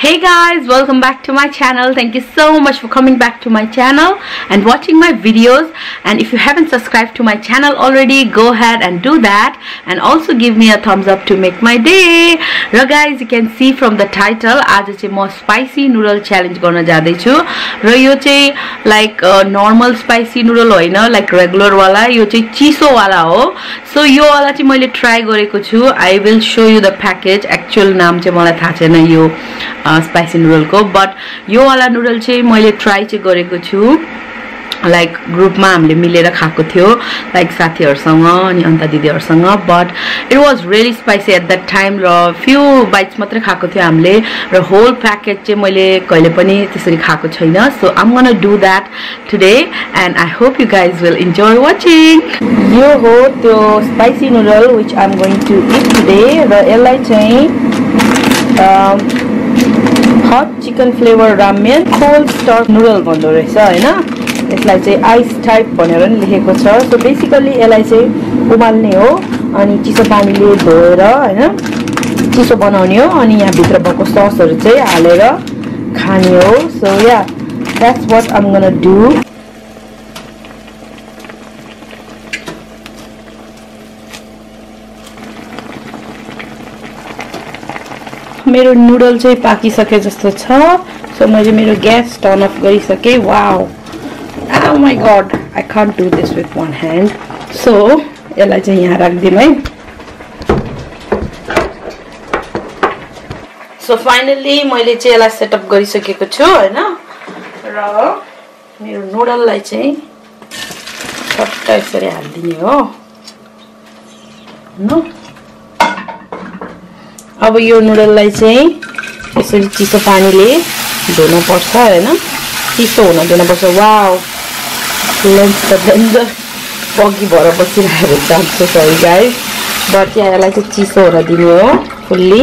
Hey guys, welcome back to my channel. Thank you so much for coming back to my channel and watching my videos. And if you haven't subscribed to my channel already, go ahead and do that, and also give me a thumbs up to make my day. Ra guys, you can see from the title, आज चाहिँ म spicy noodle challenge गर्न जाँदै छु र यो चाहिँ like normal spicy noodle होइन, like regular वाला, यो चाहिँ चिसो वाला हो. So यो वाला चाहिँ मैले try गरेको छु. I will show you the package. Actual नाम चाहिँ मलाई थाहा छैन यो spicy noodle को, but यो वाला noodle चाहिँ मैले try चाहिँ गरेको छु. Like group मा हामीले मिलेर खाएको थियो, like साथीहरुसँग अनि अन्त दिदीहरुसँग, but it was really spicy at that time र few bites मात्र खाएको थियो हामीले र whole package चाहिँ मैले कहिले पनि त्यसरी खाएको छैन. So I'm gonna do that today and I hope you guys will enjoy watching. यो हो त्यो spicy noodle which I'm going to eat today र यसलाई चाहिँ hot chicken flavor ramen cold start noodle भन्दो रहेछ हैन. यसलाई चाहिँ आइस टाइप भनेर नि लेखेको छ. सो बेसिकली यसलाई चाहिँ उमाल्ने हो अनि चिसो पानीले धोएर हैन चिसो बनाउने हो अनि यहाँ भित्र भएको ससहरु चाहिँ हालेर खाने हो. So yeah that's what I'm gonna do. मेरो नुडल चाहिँ पाकिसके जस्तो छ. सो मैले मेरो ग्यास टर्न अफ गरिसके. Wow, oh my god, I can't do this with one hand. So यसलाई चाहिँ यहाँ राख्दिम है. So finally मैले चाहिँ यसलाई सेटअप गरिसकेको छु हैन र मेरो नुडललाई चाहिँ सट्ट यसरी हाल्दिने हो. न अब यो नुडललाई चाहिँ यसरी चिसो पानीले धुनु पर्छ हैन, चिसो हुन दिनु पर्छ. वाओ, लेन्स त डेन्जर पगी भएर बसिरहेको छ. I'm so sorry guys, but yeah, यसलाई चाहिँ चिसो हुन दिनु हो fully.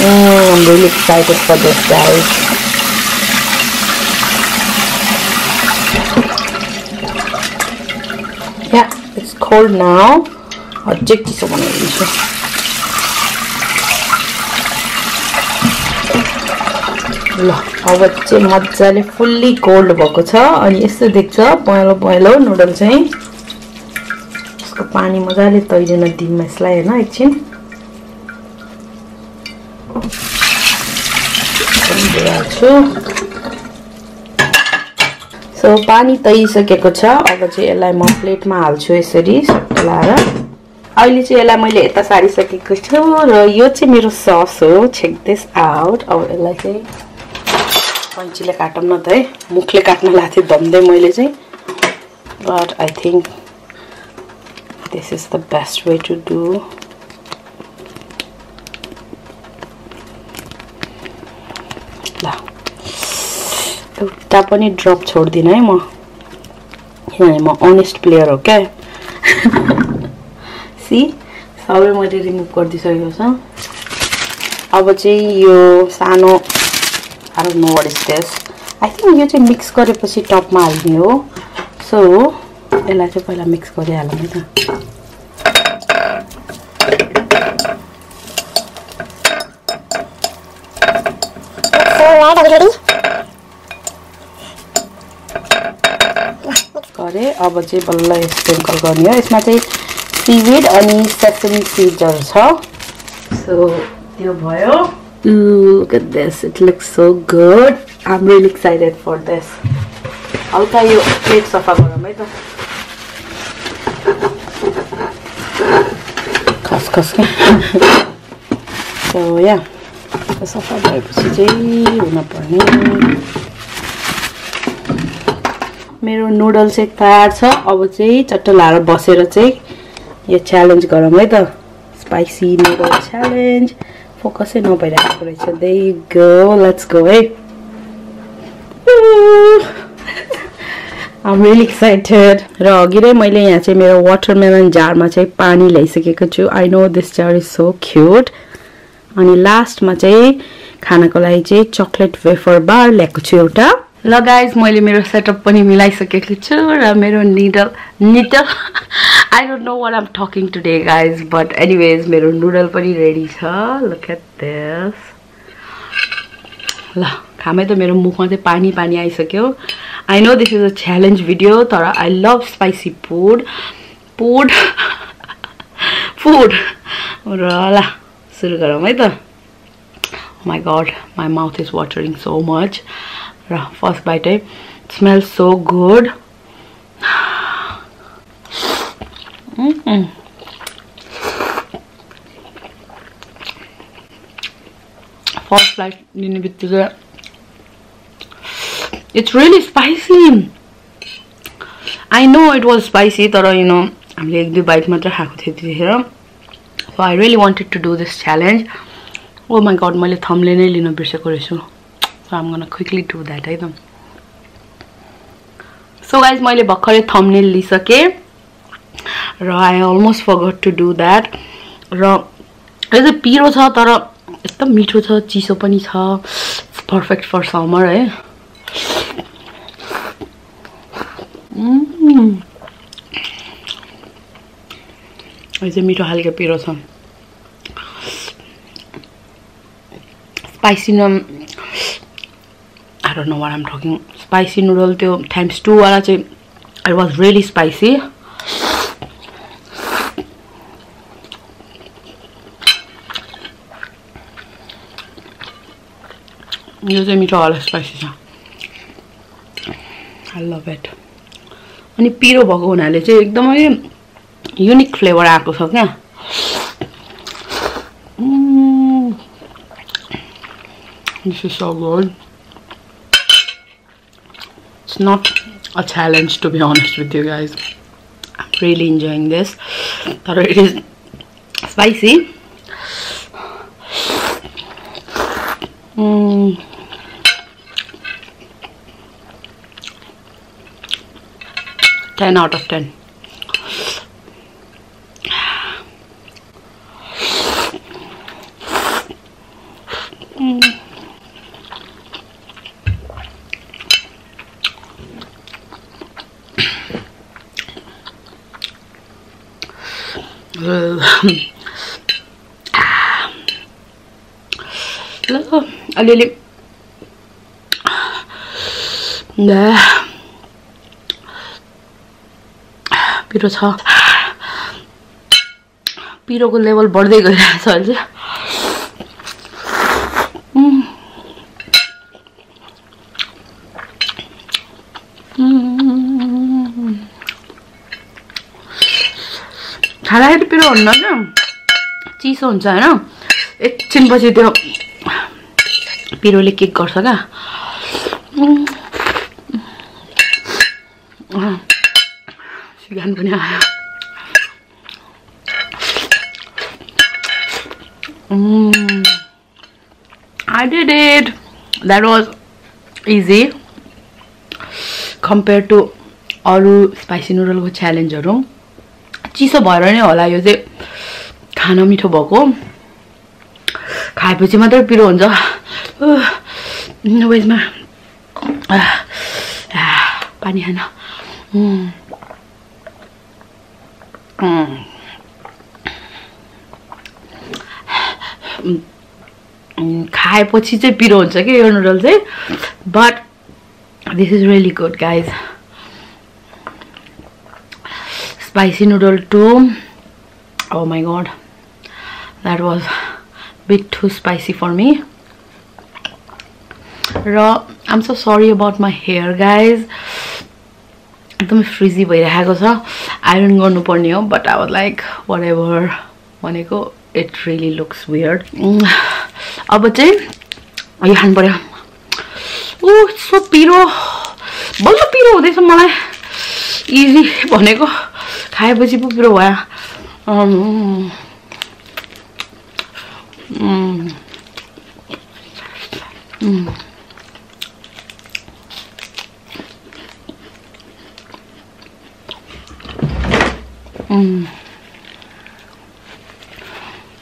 I'm really excited for this guys. Yeah, it's cold now. अझै चिसो बनाइदिन्छु. ल अब चाहिँ मजाले फुल्ली कोल्ड भएको छ अनि यस्तो देख्छ पहेँलो पहेँलो नुडल चाहिँ. यसको पानी मजाले तैरिन दिम यसलाई हैन एकछिन. सो पानी तैरिसकेको छ. अब चाहिँ यसलाई म प्लेटमा हाल्छु यसरी सट्टलाएर. अहिले चाहिँ यसलाई मैले यता सारिसकेको छु र यो चाहिँ मेरो सस हो. Check this out. अब यसलाई चाहिँ पंचीले काटौँ न त है, मुखले काट्न लाग्थ्यो दम्दै मैले चाहिँ. But I think this is the best way to do. ल एउटा पनि ड्रप छोड्दिन है म, किनभने म अनेस्ट प्लेयर हो क्या. सी सबै मैले रिमुभ गरिदिसकेको छ. अब चाहिँ यो सानो I don't know what is this. I think यो चाहिँ मिक्स गरेपछि टपमा हाल्ने हो. सो यसलाई चाहिँ पहिला मिक्स गरिहालौँ है त. गरे अब चाहिँ बल्ल स्प्रिङ्कल गर्ने हो. यसमा चाहिँ सीविड अनि सेसमी सीड्सहरु छ. सो त्यो भयो. Look at this, it looks so good. I'm really excited for this. हल्का यो प्लेट सफा गरौँ है त. खसखस के. सो या सफा भएपछि चाहिँ हुन पर्ने. मेरो नुडल चाहिँ तयार छ. अब चाहिँ चट्ट लाएर बसेर चाहिँ यो च्यालेन्ज गरौँ है त. Spicy noodle challenge. फोकसै नभइरहेको रहेछ. There you go, let's go है. I'm really excited. र अघि नै मैले यहाँ चाहिँ मेरो वाटरमेलन जारमा चाहिँ पानी ल्याइसकेको छु. I know this jar is so cute. अनि लास्टमा चाहिँ खानको लागि चाहिँ चकलेट वेफर बार ल्याएको छु एउटा. ल गाइज मैले मेरो सेटअप पनि मिलाइसकेको छु र मेरो needle I don't know what I'm talking today, guys. But anyways, मेरो noodle पनि ready छ. Look at this. ल खामै त मेरो मुखमा चाहिँ पानी पानी आइसक्यो. I know this is a challenge video, तर I love spicy food. Food. र ल सुरु गरौँ है त. Oh my god, my mouth is watering so much. र first bite है. It smells so good. First bite लिने बित्तिकै it's really spicy. I know it was spicy, तर you know हामीले एक दुई बाइट मात्र खाएको थियो त्यतिखेर. So I really wanted to do this challenge. Oh my god, मैले thumbnail नै लिन बिर्सेको रहेछु. So I'm gonna quickly do that है त. So guys, मैले भर्खरै thumbnail लिसके र I almost forgot to do that. र यो चाहिँ पिरो छ तर एकदम मिठो छ, चिसो पनि छ. It's perfect for summer है. यो चाहिँ मिठो खालको पिरो छ. Spicy I don't know what I'm talking. Spicy noodle त्यो ×2 वाला चाहिँ it was really spicy. यो चाहिँ मिठो वाला spicy छ. I love it. अनि पिरो भएको हुनाले चाहिँ एकदमै युनिक फ्लेभर आएको छ क्या. This is so good. It's not a challenge, to be honest with you guys. I'm really enjoying this. But it is spicy. 10 out of 10. अलिअलि पिरो छ. पिरोको लेभल बढ्दै गइरहेछ अहिले. खाँदाखेरि पिरो हुन्न क्या, चिसो हुन्छ हैन. एकछिनपछि त्यो पिरोले किक गर्छ क्या. सिगान पनि आयो. I did it. That was easy compared to अरू स्पाइसी नुडलको च्यालेन्जहरु. चिसो भएर नै होला यो चाहिँ खान मिठो भएको. खाएपछि मात्र पिरो हुन्छ. वेजमा पानी खान. खाएपछि चाहिँ पिरो हुन्छ के यो नुडल चाहिँ. But this is really good guys. Spicy noodle too. Oh my god, that was a bit too spicy for me. I'm so sorry about my hair guys. एकदम फ्रिजी भइरहेको छ. आइरन गर्नुपर्ने हो, but I was like whatever भनेको it really looks weird. अब चाहिँ यो खानु पर्यो. so पिरो बल्ल पिरो हुँदैछ मलाई. इजी भनेको खाएपछि पो पिरो भयो.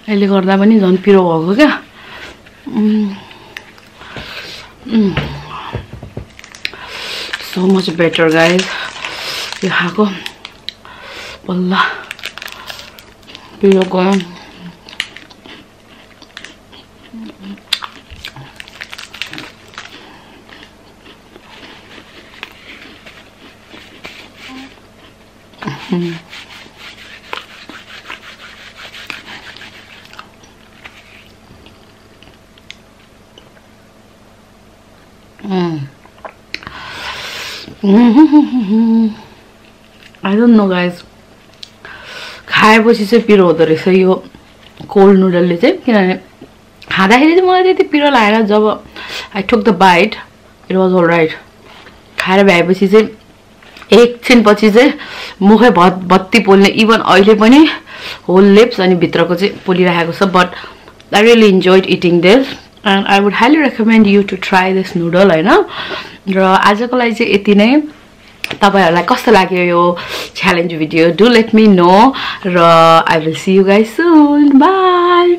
यसले गर्दा पनि झन् पिरो भएको क्या. So much better guys. यो खाएको बल्ल पिरो गयो I don't know guys. खाएपछि चाहिँ पिरो हुँदो रहेछ यो कोल्ड नुडलले चाहिँ किनभने खाँदाखेरि चाहिँ मलाई त्यति पिरो लागेन जब I took the bite it was alright खाएर भ्याएपछि चाहिँ एकछिनपछि चाहिँ मुखै बत्ती पोल्ने इभन अहिले पनि होल लिप्स अनि भित्रको चाहिँ पोलिरहेको छ but I really enjoyed eating this and I would highly recommend you to try this noodle हैन र आजको लागि चाहिँ यति नै तपाईहरुलाई कस्तो लाग्यो यो challenge video do let me know र I will see you guys soon by